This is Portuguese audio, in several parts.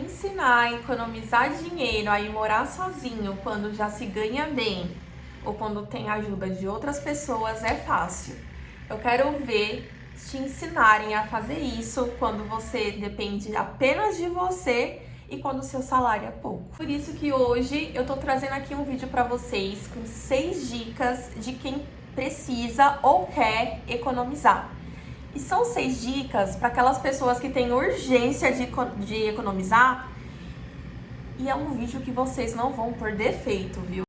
ensinar a economizar dinheiro, a ir morar sozinho quando já se ganha bem ou quando tem ajuda de outras pessoas é fácil. Eu quero ver te ensinarem a fazer isso quando você depende apenas de você e quando o seu salário é pouco. Por isso que hoje eu tô trazendo aqui um vídeo para vocês com 6 dicas de quem precisa ou quer economizar. E são 6 dicas para aquelas pessoas que têm urgência de economizar. E é um vídeo que vocês não vão por defeito, viu?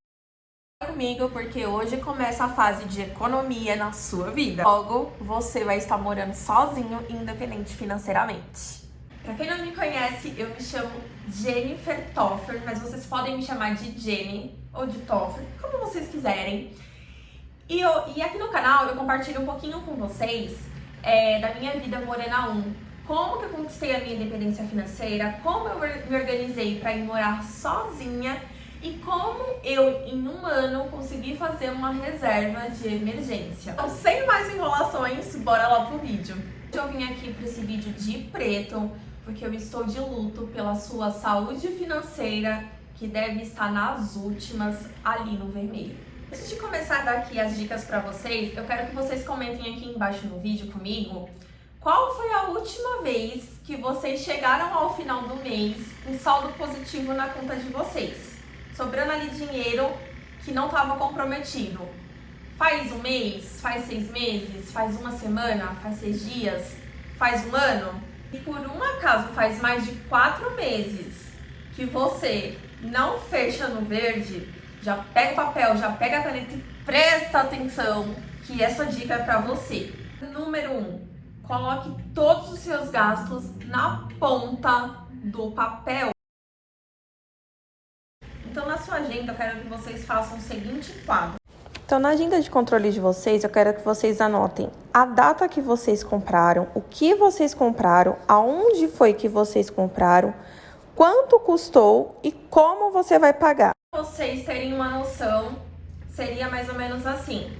Comigo, porque hoje começa a fase de economia na sua vida. Logo, você vai estar morando sozinho, independente financeiramente. Pra quem não me conhece, eu me chamo Jennifer Toffer, mas vocês podem me chamar de Jenny ou de Toffer, como vocês quiserem. E aqui no canal eu compartilho um pouquinho com vocês da minha vida morena 1. Como que eu conquistei a minha independência financeira, como eu me organizei para ir morar sozinha e como eu, em um ano, consegui fazer uma reserva de emergência. Então, sem mais enrolações, bora lá pro vídeo. Eu vim aqui para esse vídeo de preto, porque eu estou de luto pela sua saúde financeira, que deve estar nas últimas ali no vermelho. Antes de começar a dar aqui as dicas para vocês, eu quero que vocês comentem aqui embaixo no vídeo comigo qual foi a última vez que vocês chegaram ao final do mês com saldo positivo na conta de vocês, sobrando ali dinheiro que não estava comprometido. Faz um mês, faz 6 meses, faz uma semana, faz 6 dias, faz um ano? E por um acaso faz mais de 4 meses que você não fecha no verde, já pega o papel, já pega a caneta e presta atenção que essa dica é para você. Número 1, coloque todos os seus gastos na ponta do papel. Então, na sua agenda, eu quero que vocês façam o seguinte quadro. Então, na agenda de controle de vocês, eu quero que vocês anotem a data que vocês compraram, o que vocês compraram, aonde foi que vocês compraram, quanto custou e como você vai pagar. Para vocês terem uma noção, seria mais ou menos assim.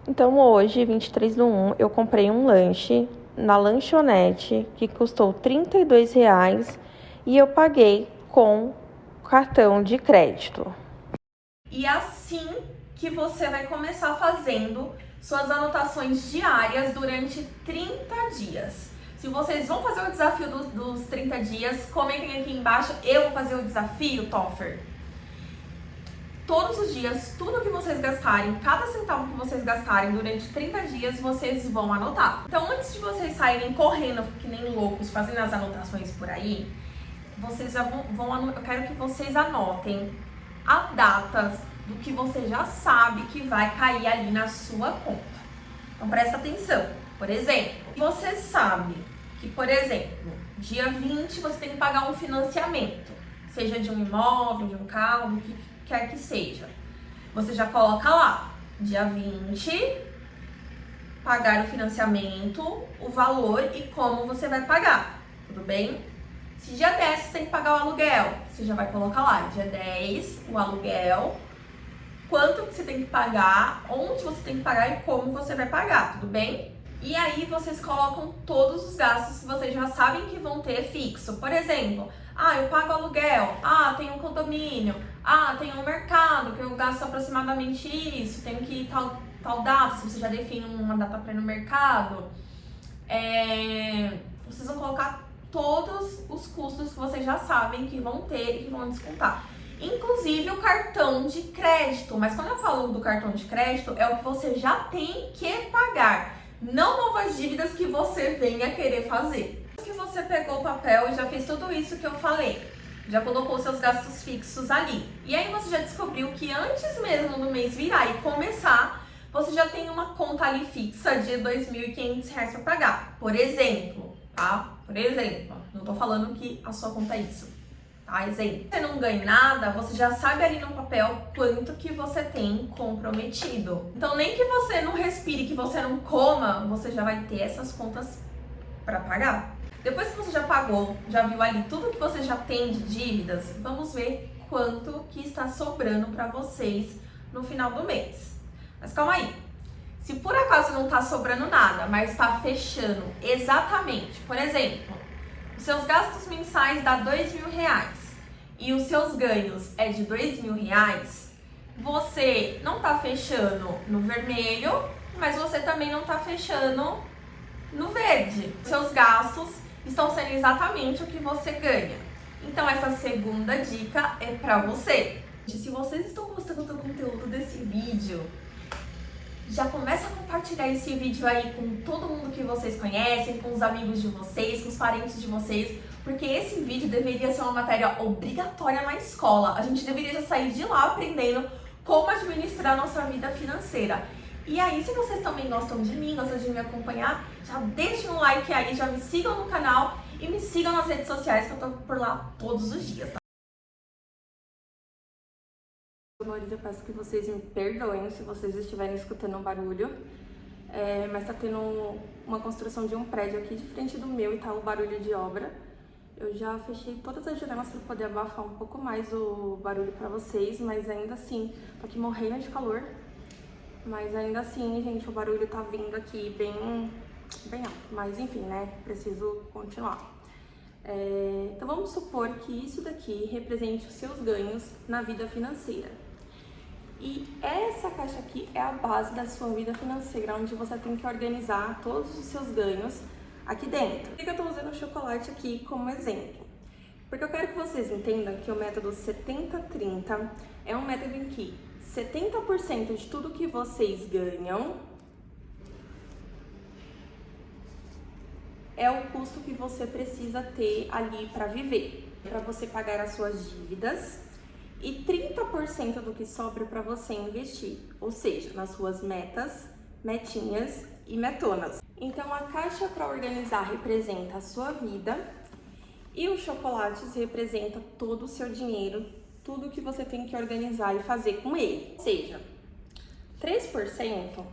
Então, hoje, 23/1, eu comprei um lanche na lanchonete que custou R$32 e eu paguei com cartão de crédito. E assim que você vai começar fazendo suas anotações diárias durante 30 dias. Se vocês vão fazer o desafio dos 30 dias, comentem aqui embaixo. Eu vou fazer o desafio, Toffer. Todos os dias, tudo que vocês gastarem, cada centavo que vocês gastarem durante 30 dias, vocês vão anotar. Então, antes de vocês saírem correndo, que nem loucos, fazendo as anotações por aí, vocês já eu quero que vocês anotem as datas do que você já sabe que vai cair ali na sua conta. Então, presta atenção. Por exemplo, você sabe que, por exemplo, dia 20 você tem que pagar um financiamento, seja de um imóvel, de um carro, do que quer que seja. Você já coloca lá, dia 20, pagar o financiamento, o valor e como você vai pagar, tudo bem? Se dia 10 você tem que pagar o aluguel, você já vai colocar lá, dia 10, o aluguel, quanto que você tem que pagar, onde você tem que pagar e como você vai pagar, tudo bem? E aí vocês colocam todos os gastos que vocês já sabem que vão ter fixo. Por exemplo, eu pago aluguel, tem um condomínio, tem um mercado que eu gasto aproximadamente isso, tenho que ir tal data, se você já define uma data para ir no mercado. Vocês vão colocar todos os custos que vocês já sabem que vão ter e que vão descontar. Inclusive o cartão de crédito. Mas quando eu falo do cartão de crédito, é o que você já tem que pagar, não novas dívidas que você venha querer fazer. Que você pegou o papel e já fez tudo isso que eu falei, já colocou seus gastos fixos ali. E aí você já descobriu que antes mesmo do mês virar e começar, você já tem uma conta ali fixa de R$2.500 para pagar. Por exemplo, tá? Por exemplo, não tô falando que a sua conta é isso, tá? Exemplo. Se você não ganha nada, você já sabe ali no papel quanto que você tem comprometido. Então, nem que você não respire, que você não coma, você já vai ter essas contas para pagar. Depois que você já pagou, já viu ali tudo que você já tem de dívidas, vamos ver quanto que está sobrando para vocês no final do mês. Mas calma aí. Se por acaso não está sobrando nada, mas está fechando exatamente, por exemplo, os seus gastos mensais dá R$2.000 e os seus ganhos é de R$2.000, você não tá fechando no vermelho, mas você também não tá fechando no verde. Seus gastos estão sendo exatamente o que você ganha. Então essa segunda dica é pra você. Se vocês estão gostando do conteúdo desse vídeo, já começa a compartilhar esse vídeo aí com todo mundo que vocês conhecem, com os amigos de vocês, com os parentes de vocês, porque esse vídeo deveria ser uma matéria obrigatória na escola. A gente deveria já sair de lá aprendendo como administrar a nossa vida financeira. E aí, se vocês também gostam de mim, gostam de me acompanhar, já deixem um like aí, já me sigam no canal e me sigam nas redes sociais, que eu tô por lá todos os dias, tá? Eu peço que vocês me perdoem se vocês estiverem escutando um barulho, mas tá tendo uma construção de um prédio aqui de frente do meu e tá o barulho de obra. Eu já fechei todas as janelas para poder abafar um pouco mais o barulho para vocês, mas ainda assim, tô aqui morrendo de calor, mas ainda assim, gente, o barulho tá vindo aqui bem alto, mas enfim, né, preciso continuar. Então vamos supor que isso daqui represente os seus ganhos na vida financeira. E essa caixa aqui é a base da sua vida financeira, onde você tem que organizar todos os seus ganhos aqui dentro. Por que eu tô usando o chocolate aqui como exemplo? Porque eu quero que vocês entendam que o método 70-30 é um método em que 70% de tudo que vocês ganham é o custo que você precisa ter ali para viver, para você pagar as suas dívidas, e 30% do que sobra para você investir, ou seja, nas suas metas, metinhas e metonas. Então a caixa para organizar representa a sua vida e os chocolates representa todo o seu dinheiro, tudo que você tem que organizar e fazer com ele. Ou seja, 3%,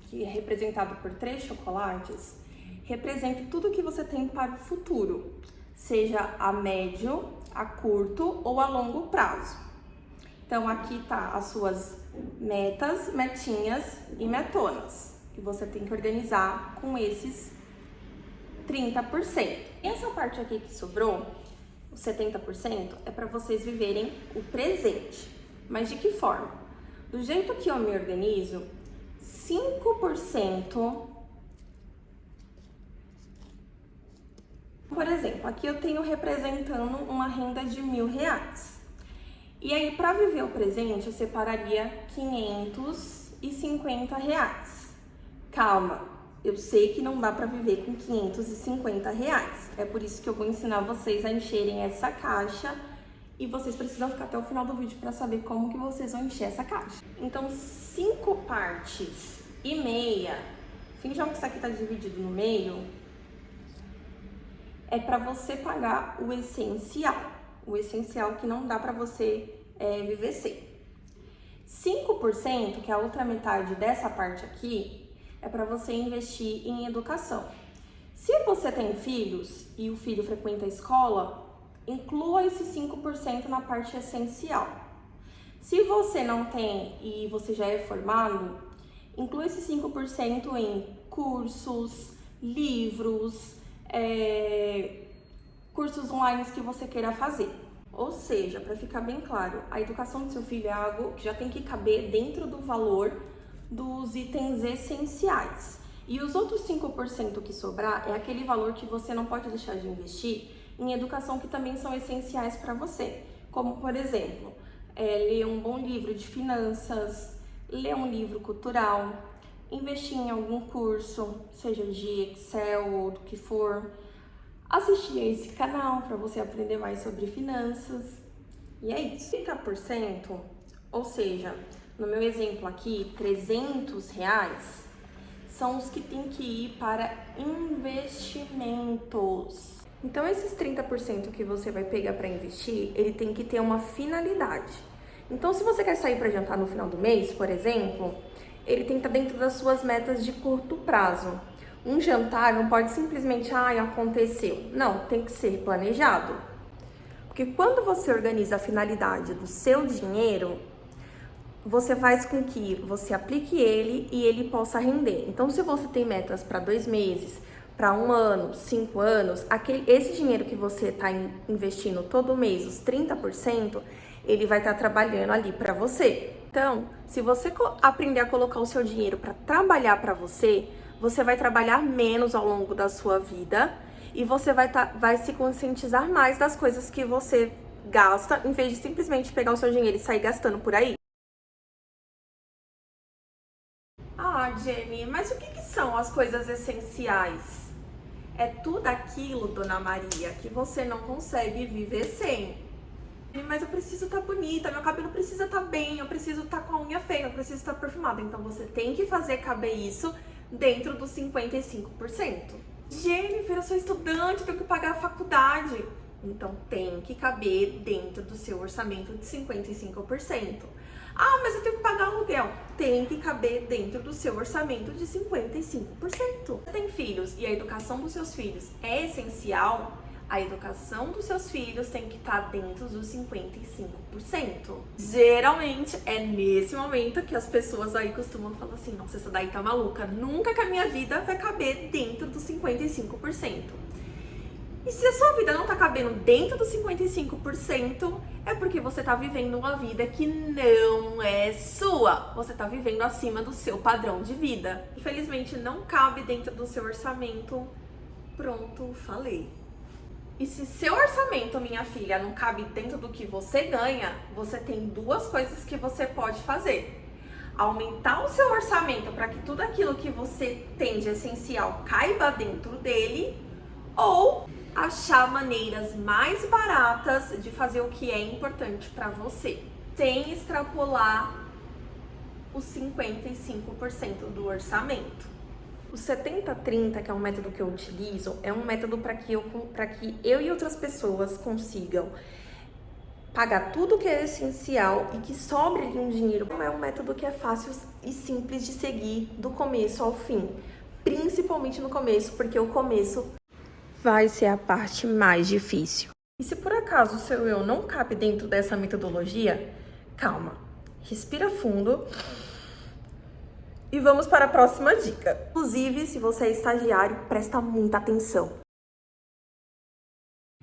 que é representado por 3 chocolates, representa tudo que você tem para o futuro, seja a médio, a curto ou a longo prazo. Então aqui tá as suas metas, metinhas e metonas, que você tem que organizar com esses 30%. Essa parte aqui que sobrou, os 70%, é para vocês viverem o presente. Mas de que forma? Do jeito que eu me organizo, 5%. Por exemplo, aqui eu tenho representando uma renda de R$1.000. E aí, para viver o presente, eu separaria R$550. Calma, eu sei que não dá para viver com R$550. É por isso que eu vou ensinar vocês a encherem essa caixa e vocês precisam ficar até o final do vídeo para saber como que vocês vão encher essa caixa. Então, 5 partes e meia, finjam que isso aqui tá dividido no meio, é para você pagar o essencial que não dá para você viver sem. 5%, que é a outra metade dessa parte aqui, é para você investir em educação. Se você tem filhos e o filho frequenta a escola, inclua esse 5% na parte essencial. Se você não tem e você já é formado, inclua esse 5% em cursos, livros, cursos online que você queira fazer. Ou seja, para ficar bem claro, a educação do seu filho é algo que já tem que caber dentro do valor dos itens essenciais. E os outros 5% que sobrar é aquele valor que você não pode deixar de investir em educação que também são essenciais para você. Como, por exemplo, ler um bom livro de finanças, ler um livro cultural, investir em algum curso, seja de Excel ou do que for, assistir a esse canal para você aprender mais sobre finanças. E é isso. 30%, ou seja, no meu exemplo aqui, R$300, são os que tem que ir para investimentos. Então, esses 30% que você vai pegar para investir, ele tem que ter uma finalidade. Então, se você quer sair para jantar no final do mês, por exemplo, ele tem que estar dentro das suas metas de curto prazo. Um jantar não pode simplesmente, aconteceu. Não, tem que ser planejado. Porque quando você organiza a finalidade do seu dinheiro, você faz com que você aplique ele e ele possa render. Então, se você tem metas para 2 meses, para 1 ano, 5 anos, esse dinheiro que você está investindo todo mês, os 30%, ele vai estar trabalhando ali para você. Então, se você aprender a colocar o seu dinheiro para trabalhar para você, você vai trabalhar menos ao longo da sua vida e você vai se conscientizar mais das coisas que você gasta, em vez de simplesmente pegar o seu dinheiro e sair gastando por aí. Ah, Jenny, mas o que são as coisas essenciais? É tudo aquilo, Dona Maria, que você não consegue viver sem. Mas eu preciso estar bonita, meu cabelo precisa estar bem, eu preciso estar com a unha feia, eu preciso estar perfumada. Então você tem que fazer caber isso dentro dos 55%. Jennifer, eu sou estudante, tenho que pagar a faculdade. Então tem que caber dentro do seu orçamento de 55%. Ah, mas eu tenho que pagar aluguel. Tem que caber dentro do seu orçamento de 55%. Você tem filhos e a educação dos seus filhos é essencial, a educação dos seus filhos tem que estar dentro dos 55%. Geralmente é nesse momento que as pessoas aí costumam falar assim, nossa, essa daí tá maluca, nunca que a minha vida vai caber dentro dos 55%. E se a sua vida não tá cabendo dentro dos 55%, é porque você tá vivendo uma vida que não é sua. Você tá vivendo acima do seu padrão de vida. Infelizmente, não cabe dentro do seu orçamento. Pronto, falei. E se seu orçamento, minha filha, não cabe dentro do que você ganha, você tem duas coisas que você pode fazer. Aumentar o seu orçamento para que tudo aquilo que você tem de essencial caiba dentro dele, ou achar maneiras mais baratas de fazer o que é importante para você, sem extrapolar os 55% do orçamento. O 70-30, que é um método que eu utilizo, é um método para que eu e outras pessoas consigam pagar tudo que é essencial e que sobre ali um dinheiro. É um método que é fácil e simples de seguir do começo ao fim, principalmente no começo, porque o começo vai ser a parte mais difícil. E se por acaso o seu eu não cabe dentro dessa metodologia, calma, respira fundo e vamos para a próxima dica. Inclusive, se você é estagiário, presta muita atenção.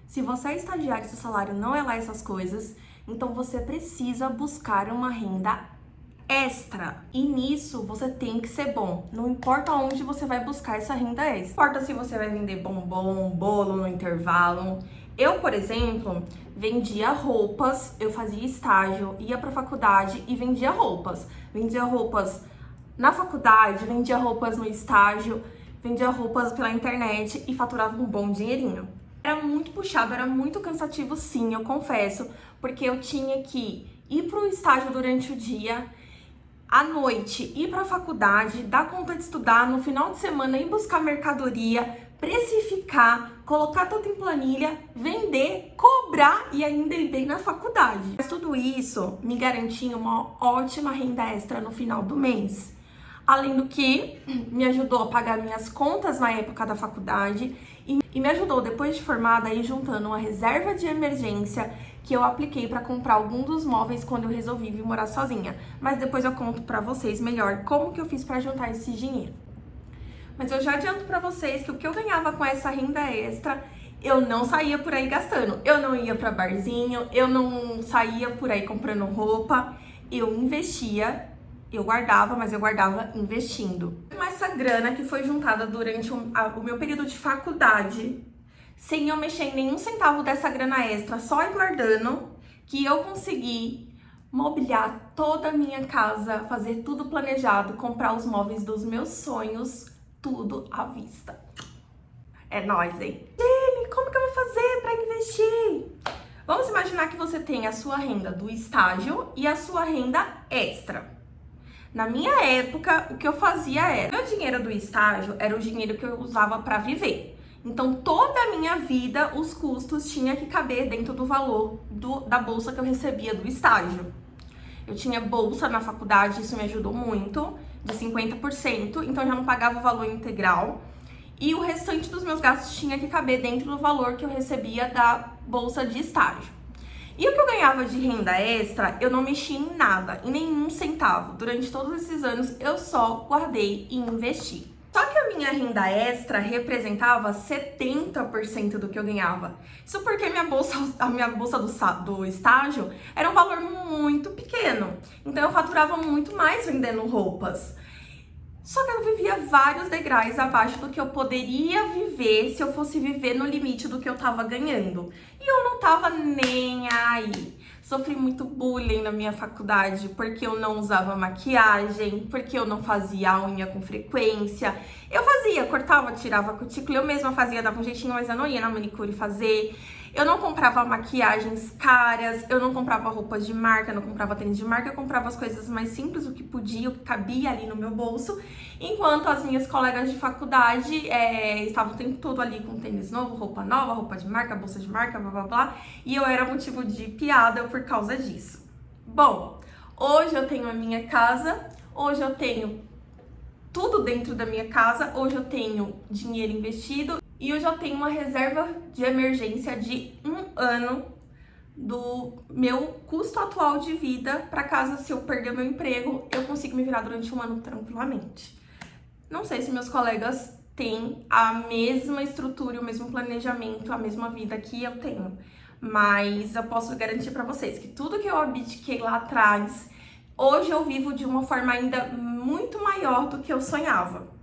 Se você é estagiário e seu salário não é lá essas coisas, então você precisa buscar uma renda extra. E nisso você tem que ser bom. Não importa onde você vai buscar essa renda extra. Não importa se você vai vender bombom, bolo no intervalo. Eu, por exemplo, vendia roupas, eu fazia estágio, ia pra faculdade e vendia roupas. Vendia roupas na faculdade, vendia roupas no estágio, vendia roupas pela internet e faturava um bom dinheirinho. Era muito puxado, era muito cansativo, sim, eu confesso, porque eu tinha que ir pro estágio durante o dia, à noite ir pra faculdade, dar conta de estudar, no final de semana ir buscar mercadoria, precificar, colocar tudo em planilha, vender, cobrar e ainda ir bem na faculdade. Mas tudo isso me garantia uma ótima renda extra no final do mês. Além do que me ajudou a pagar minhas contas na época da faculdade e me ajudou, depois de formada, a ir juntando uma reserva de emergência que eu apliquei para comprar algum dos móveis quando eu resolvi vir morar sozinha. Mas depois eu conto para vocês melhor como que eu fiz para juntar esse dinheiro. Mas eu já adianto para vocês que o que eu ganhava com essa renda extra, eu não saía por aí gastando. Eu não ia para barzinho, eu não saía por aí comprando roupa, eu investia. Eu guardava, mas eu guardava investindo. Com essa grana que foi juntada durante o meu período de faculdade, sem eu mexer em nenhum centavo dessa grana extra, só ir guardando, que eu consegui mobiliar toda a minha casa, fazer tudo planejado, comprar os móveis dos meus sonhos, tudo à vista. É nóis, hein? Jenny, como que eu vou fazer para investir? Vamos imaginar que você tem a sua renda do estágio e a sua renda extra. Na minha época, o que eu fazia era... Meu dinheiro do estágio era o dinheiro que eu usava para viver. Então, toda a minha vida, os custos tinham que caber dentro do valor da bolsa que eu recebia do estágio. Eu tinha bolsa na faculdade, isso me ajudou muito, de 50%, então eu já não pagava o valor integral. E o restante dos meus gastos tinha que caber dentro do valor que eu recebia da bolsa de estágio. E o que eu ganhava de renda extra, eu não mexi em nada, em nenhum centavo. Durante todos esses anos, eu só guardei e investi. Só que a minha renda extra representava 70% do que eu ganhava. Isso porque a minha bolsa do estágio era um valor muito pequeno. Então eu faturava muito mais vendendo roupas. Só que eu vivia vários degraus abaixo do que eu poderia viver se eu fosse viver no limite do que eu tava ganhando. E eu não tava nem aí. Sofri muito bullying na minha faculdade porque eu não usava maquiagem, porque eu não fazia a unha com frequência. Eu fazia, cortava, tirava a cutícula, eu mesma fazia, dava um jeitinho, mas eu não ia na manicure fazer. Eu não comprava maquiagens caras, eu não comprava roupas de marca, eu não comprava tênis de marca, eu comprava as coisas mais simples, o que podia, o que cabia ali no meu bolso. Enquanto as minhas colegas de faculdade estavam o tempo todo ali com tênis novo, roupa de marca, bolsa de marca, blá blá blá. E eu era motivo de piada por causa disso. Bom, hoje eu tenho a minha casa, hoje eu tenho tudo dentro da minha casa, hoje eu tenho dinheiro investido e hoje eu tenho uma reserva de emergência de 1 ano do meu custo atual de vida, para caso se eu perder meu emprego, eu consiga me virar durante 1 ano tranquilamente. Não sei se meus colegas têm a mesma estrutura, o mesmo planejamento, a mesma vida que eu tenho, mas eu posso garantir para vocês que tudo que eu abdiquei lá atrás, hoje eu vivo de uma forma ainda muito maior do que eu sonhava.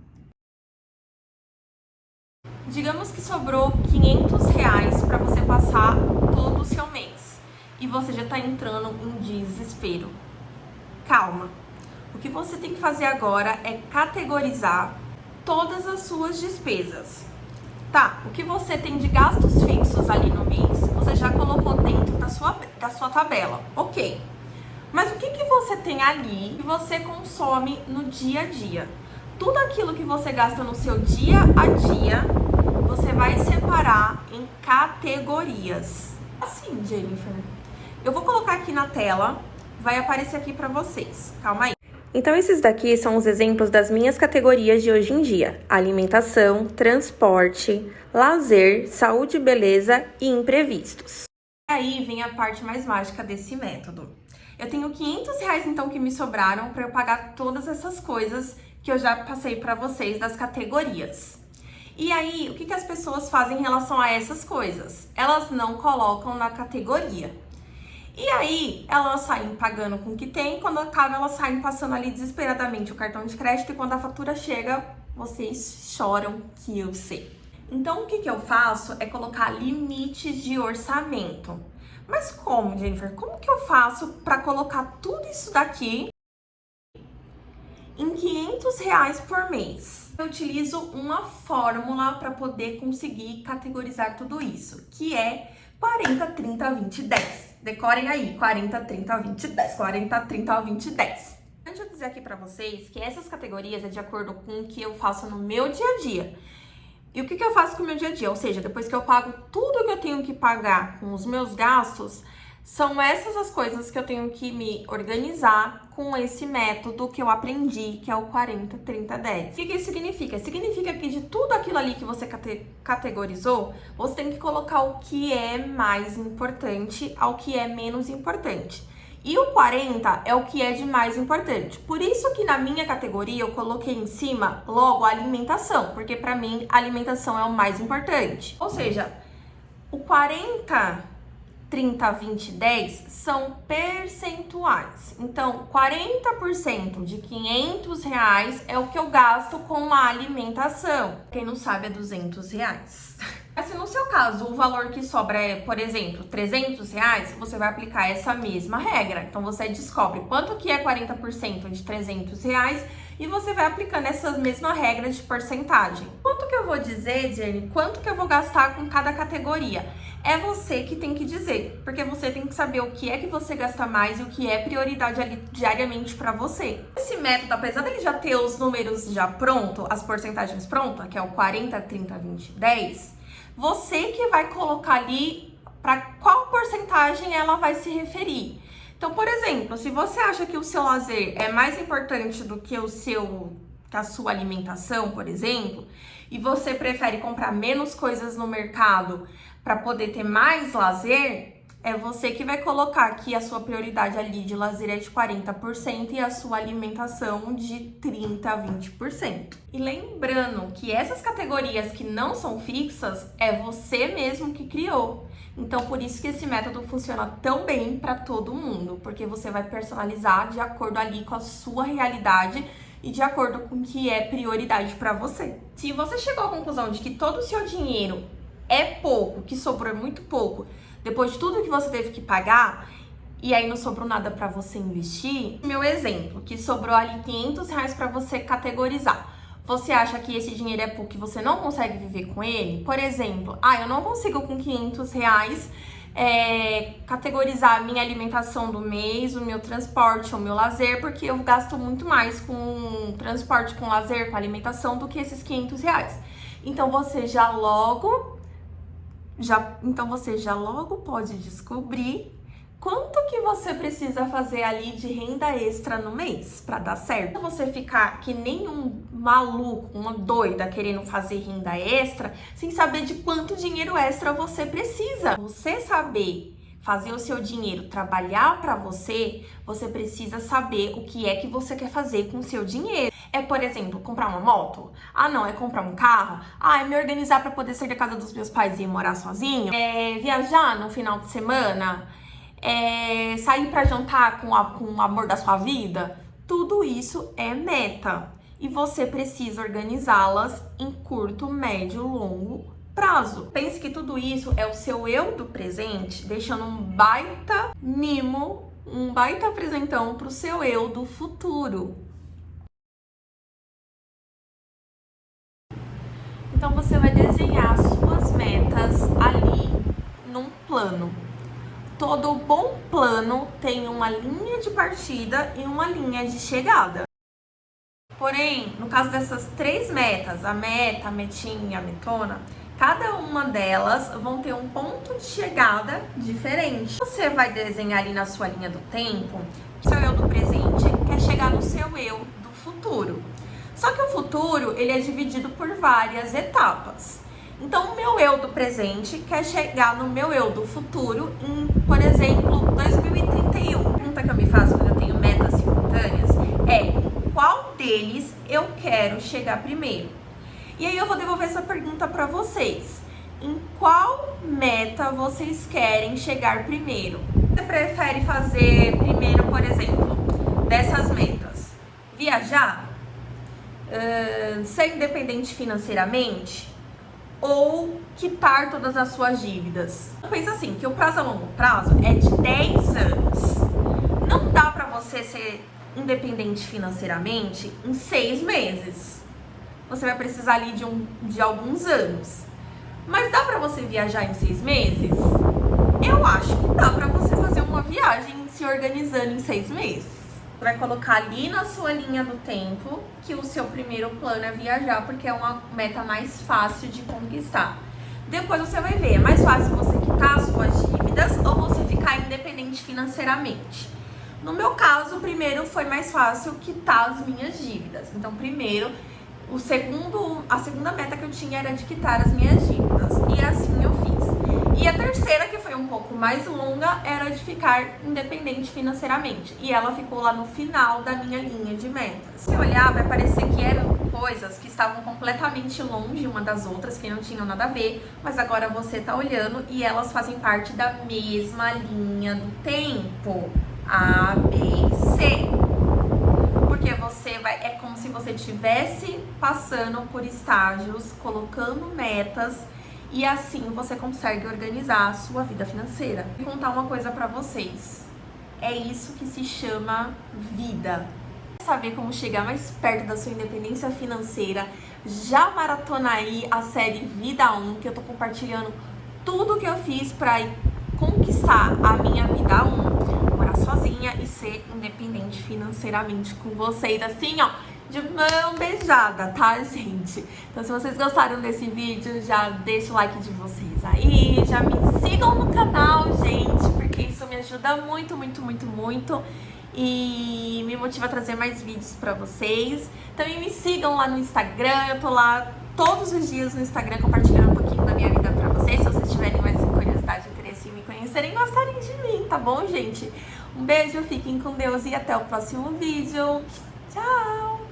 Digamos que sobrou R$500 para você passar todo o seu mês e você já está entrando em desespero. Calma. O que você tem que fazer agora é categorizar todas as suas despesas. Tá, o que você tem de gastos fixos ali no mês, você já colocou dentro da sua tabela. Ok. Mas o que você tem ali que você consome no dia a dia? Tudo aquilo que você gasta no seu dia a dia, você vai separar em categorias. Assim, Jennifer. Eu vou colocar aqui na tela, vai aparecer aqui para vocês. Calma aí. Então, esses daqui são os exemplos das minhas categorias de hoje em dia: alimentação, transporte, lazer, saúde e beleza e imprevistos. Aí vem a parte mais mágica desse método. Eu tenho R$500 então que me sobraram para eu pagar todas essas coisas que eu já passei para vocês das categorias. E aí, o que as pessoas fazem em relação a essas coisas? Elas não colocam na categoria. E aí, elas saem pagando com o que tem, quando acaba, elas saem passando ali desesperadamente o cartão de crédito e quando a fatura chega, vocês choram, que eu sei. Então, o que eu faço é colocar limites de orçamento. Mas como, Jennifer? Como que eu faço para colocar tudo isso daqui em R$500 por mês? Eu utilizo uma fórmula para poder conseguir categorizar tudo isso, que é 40, 30, 20, 10. Decorem aí, 40, 30, 20, 10. 40, 30, 20, 10. Antes de eu dizer aqui para vocês que essas categorias é de acordo com o que eu faço no meu dia a dia. E o que eu faço com o meu dia a dia? Ou seja, depois que eu pago tudo que eu tenho que pagar com os meus gastos, são essas as coisas que eu tenho que me organizar com esse método que eu aprendi, que é o 40, 30, 10. O que isso significa? Significa que de tudo aquilo ali que você categorizou, você tem que colocar o que é mais importante ao que é menos importante. E o 40 é o que é de mais importante. Por isso que na minha categoria eu coloquei em cima logo a alimentação, porque para mim a alimentação é o mais importante. Ou seja, o 40, 30, 20, 10 são percentuais. Então, 40% de R$500 é o que eu gasto com a alimentação. Quem não sabe é R$200. Mas se no seu caso o valor que sobra é, por exemplo, R$300, você vai aplicar essa mesma regra. Então, você descobre quanto que é 40% de R$300 e você vai aplicando essa mesma regra de porcentagem. Quanto que eu vou dizer, Jenny? Quanto que eu vou gastar com cada categoria? É você que tem que dizer, porque você tem que saber o que é que você gasta mais e o que é prioridade ali diariamente para você. Esse método, apesar dele já ter os números já pronto, as porcentagens prontas, que é o 40, 30, 20, 10, você que vai colocar ali para qual porcentagem ela vai se referir. Então, por exemplo, se você acha que o seu lazer é mais importante do que a sua alimentação, por exemplo, e você prefere comprar menos coisas no mercado para poder ter mais lazer, É você que vai colocar que a sua prioridade ali de lazer é de 40% e a sua alimentação de 30% a 20%. E lembrando que essas categorias que não são fixas, é você mesmo que criou. Então, por isso que esse método funciona tão bem para todo mundo, porque você vai personalizar de acordo ali com a sua realidade e de acordo com o que é prioridade para você. Se você chegou à conclusão de que todo o seu dinheiro é pouco, que sobrou é muito pouco, depois de tudo que você teve que pagar, e aí não sobrou nada para você investir, meu exemplo, que sobrou ali R$500 para você categorizar. Você acha que esse dinheiro é pouco e você não consegue viver com ele? Por exemplo, eu não consigo com R$500 categorizar a minha alimentação do mês, o meu transporte, o meu lazer, porque eu gasto muito mais com transporte, com lazer, com alimentação do que esses R$500. Então você já logo pode descobrir quanto que você precisa fazer ali de renda extra no mês para dar certo. Você ficar que nem um maluco, uma doida querendo fazer renda extra, sem saber de quanto dinheiro extra você precisa. Você saber fazer o seu dinheiro trabalhar para você, você precisa saber o que é que você quer fazer com o seu dinheiro. É, por exemplo, comprar uma moto? Não, é comprar um carro? É me organizar para poder sair da casa dos meus pais e ir morar sozinho? É viajar no final de semana? É sair para jantar com o amor da sua vida? Tudo isso é meta. E você precisa organizá-las em curto, médio, longo prazo. Pense que tudo isso é o seu eu do presente, deixando um baita mimo, um baita presentão pro seu eu do futuro. Então você vai desenhar suas metas ali num plano. Todo bom plano tem uma linha de partida e uma linha de chegada. Porém, no caso dessas 3 metas, a meta, a metinha, a metona, cada uma delas vão ter um ponto de chegada diferente. Você vai desenhar ali na sua linha do tempo, o seu eu do presente quer chegar no seu eu do futuro. Só que o futuro, ele é dividido por várias etapas. Então, o meu eu do presente quer chegar no meu eu do futuro em, por exemplo, 2031. A pergunta que eu me faço quando eu tenho metas simultâneas é: qual deles eu quero chegar primeiro? E aí eu vou devolver essa pergunta para vocês. Em qual meta vocês querem chegar primeiro? Você prefere fazer primeiro, por exemplo, dessas metas? Viajar? Ser independente financeiramente? Ou quitar todas as suas dívidas? Pensa assim, que o prazo a longo prazo é de 10 anos. Não dá para você ser independente financeiramente em 6 meses. Você vai precisar ali de alguns anos. Mas dá pra você viajar em 6 meses? Eu acho que dá pra você fazer uma viagem se organizando em 6 meses. Você vai colocar ali na sua linha do tempo que o seu primeiro plano é viajar, porque é uma meta mais fácil de conquistar. Depois você vai ver, é mais fácil você quitar as suas dívidas ou você ficar independente financeiramente. No meu caso, primeiro foi mais fácil quitar as minhas dívidas. Então, primeiro, a segunda meta que eu tinha era de quitar as minhas dívidas. E assim eu fiz. E a terceira, que foi um pouco mais longa, era de ficar independente financeiramente. E ela ficou lá no final da minha linha de metas. Se olhar, vai parecer que eram coisas que estavam completamente longe uma das outras, que não tinham nada a ver. Mas agora você tá olhando e elas fazem parte da mesma linha do tempo. A, B e C. Porque é como se você estivesse passando por estágios, colocando metas, e assim você consegue organizar a sua vida financeira. Vou contar uma coisa pra vocês. É isso que se chama vida. Quer saber como chegar mais perto da sua independência financeira? Já maratona aí a série Vida 1, que eu tô compartilhando tudo que eu fiz pra conquistar a minha vida 1. Morar sozinha e ser independente financeiramente com vocês, assim, ó, de mão beijada, tá, gente? Então, se vocês gostaram desse vídeo, já deixa o like de vocês aí, já me sigam no canal, gente, porque isso me ajuda muito, muito, muito, muito e me motiva a trazer mais vídeos pra vocês. Também me sigam lá no Instagram, eu tô lá todos os dias no Instagram compartilhando um pouquinho da minha vida pra vocês. Se vocês tiverem mais curiosidade, interesse em me conhecerem, gostarem tá bom, gente? Um beijo, fiquem com Deus e até o próximo vídeo. Tchau!